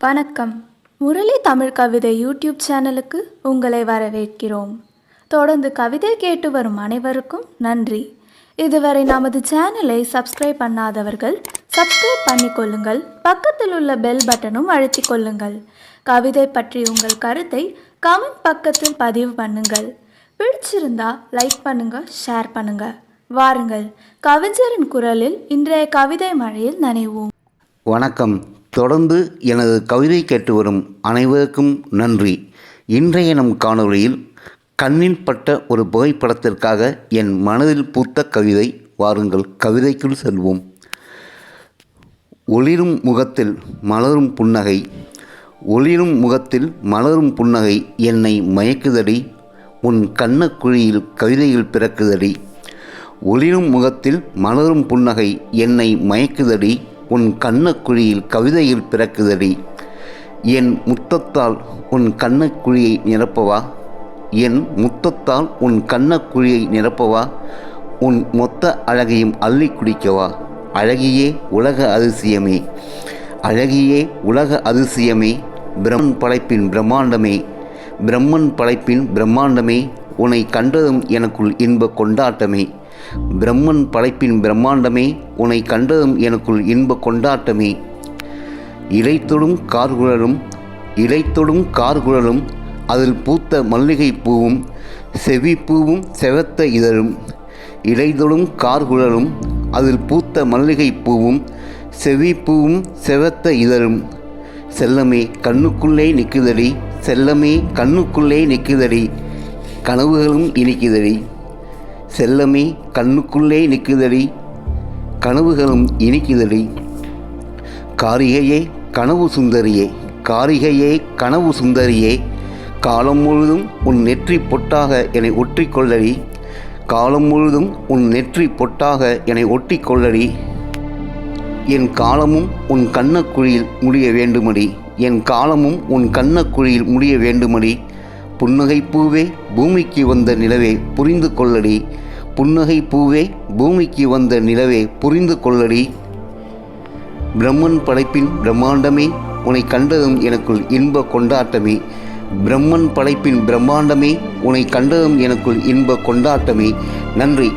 வணக்கம். முரளி தமிழ் கவிதை யூடியூப் சேனலுக்கு உங்களை வரவேற்கிறோம். தொடர்ந்து கவிதை கேட்டு வரும் அனைவருக்கும் நன்றி. இதுவரை நமது சேனலை சப்ஸ்கிரைப் பண்ணாதவர்கள் சப்ஸ்கிரைப் பண்ணிக்கொள்ளுங்கள். பக்கத்தில் உள்ள பெல் பட்டனும் அழுத்திக் கொள்ளுங்கள். கவிதை பற்றி உங்கள் கருத்தை கமெண்ட் பக்கத்தில் பதிவு பண்ணுங்கள். பிடிச்சிருந்தா லைக் பண்ணுங்க, ஷேர் பண்ணுங்க. வாருங்கள், கவிஞரின் குரலில் இன்றைய கவிதை மழையில் நனைவோம். வணக்கம். தொடர்ந்து எனது கவிதை கேட்டு வரும் அனைவருக்கும் நன்றி. இன்றைய நம் காணொளியில் கண்ணில் பட்ட ஒரு புகைப்படத்திற்காக என் மனதில் பூத்த கவிதை. வாருங்கள், கவிதைக்குள் செல்வோம். ஒளிரும் முகத்தில் மலரும் புன்னகை, ஒளிரும் முகத்தில் மலரும் புன்னகை என்னை மயக்குதடி, உன் கண்ணக்குழியில் கவிதையில் பிறக்குதடி. ஒளிரும் முகத்தில் மலரும் புன்னகை என்னை மயக்குதடி, உன் கண்ணக்குழியில் கவிதையில் பிறக்குதடி. என் முத்தத்தால் உன் கண்ணக்குழியை நிரப்பவா, என் முத்தத்தால் உன் கண்ணக்குழியை நிரப்பவா, உன் மொத்த அழகையும் அள்ளி குடிக்கவா. அழகியே உலக அதிசயமே, அழகியே உலக அதிசயமே, பிரம்மன் படைப்பின் பிரம்மாண்டமே, பிரம்மன் படைப்பின் பிரம்மாண்டமே, உன்னை கண்டதும் எனக்குள் இன்ப கொண்டாட்டமே. பிரம்மன் படைப்பின் பிரம்மாண்டமே, உன்னை கண்டதும் எனக்குள் இன்ப கொண்டாட்டமே. இலைத்தொடும் கார்குழலும், இலைத்தொடும் கார்குழலும், அதில் பூத்த மல்லிகை பூவும் செவிப்பூவும் செவத்த இதழும். இலைத்தொடும் கார்குழலும், அதில் பூத்த மல்லிகை பூவும் செவிப்பூவும் செவத்த இதழும். செல்லமே கண்ணுக்குள்ளே நிற்குதடி, செல்லமே கண்ணுக்குள்ளே நிற்குதடி, கனவுகளும் இனிக்குதடி. செல்லமே கண்ணுக்குள்ளே நிற்குதடி, கனவுகளும் இனிக்குதடி. காரிகையே கனவு சுந்தரியே, காரிகையே கனவு சுந்தரியே, காலம் முழுதும் உன் நெற்றி பொட்டாக என்னை ஒற்றிக்கொள்ளடி, காலம் முழுதும் உன் நெற்றி பொட்டாக என்னை ஒட்டிக்கொள்ளடி. என் காலமும் உன் கண்ணக்குழியில் முடிய வேண்டுமடி, என் காலமும் உன் கண்ணக்குழியில் முடிய வேண்டுமடி. புன்னகை பூவே பூமிக்கு வந்த நிலவே புரிந்து கொள்ளடி, புன்னகை பூவே பூமிக்கு வந்த நிலவே புரிந்து கொள்ளடி. பிரம்மன் படைப்பின் பிரம்மாண்டமே, உன்னை கண்டதும் எனக்குள் இன்ப கொண்டாட்டமே. பிரம்மன் படைப்பின் பிரம்மாண்டமே, உன்னை கண்டதும் எனக்குள் இன்ப கொண்டாட்டமே. நன்றி.